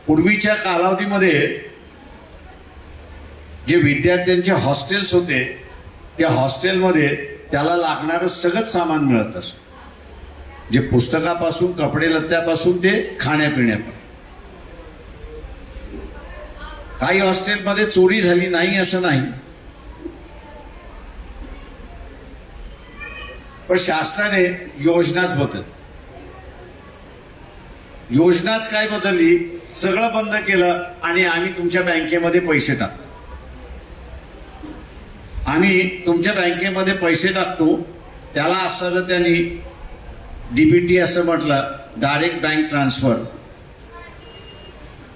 पूर्वीच्या कालावधीमध्ये जे विद्यार्थ्यांचे हॉस्टेल्स होते त्या हॉस्टेलमध्ये त्याला लागणारं सगळं सामान मिळत असं, जे पुस्तकापासून कपडे लत्त्यापासून ते खाण्यापिण्यापर्यंत. काही हॉस्टेलमध्ये चोरी झाली नाही असं नाही, पण शासनाने योजनाच योजनाच काय बदलली, सगळं बंद केलं आणि आम्ही तुमच्या बँकेमध्ये पैसे टाकतो, आम्ही तुमच्या बँकेमध्ये पैसे टाकतो. त्याला असं त्यांनी डीबीटी असं म्हटलं, डायरेक्ट बँक ट्रान्सफर.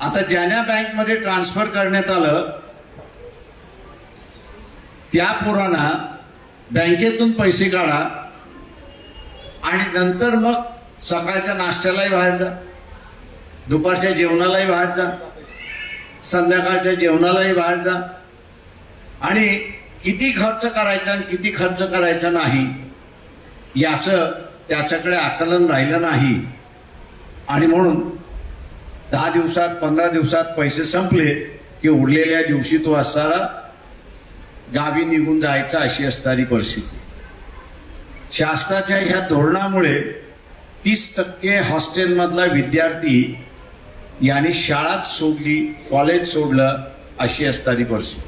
आता ज्यांना बँकमध्ये ट्रान्सफर करण्यात आलं त्या पोरांना बँकेतून पैसे काढा आणि नंतर मग सकाळच्या नाश्त्यालाही बाहेर जा, दुपारच्या जेवणालाही बाहेर जा, संध्याकाळच्या जेवणालाही बाहेर जा, आणि किती खर्च करायचा आणि किती खर्च करायचा नाही याचं त्याच्याकडे आकलन राहिलं नाही. आणि म्हणून 10 दिवसात 15 दिवसात पैसे संपले की उरलेल्या दिवशी तो असणारा गावी निघून जायचा, अशी असणारी परिस्थिती. शासनाच्या ह्या धोरणामुळे 30% हॉस्टेलमधला विद्यार्थी यांनी शाळाच सोडली, कॉलेज सोडलं, अशी असणारी परिस्थिती.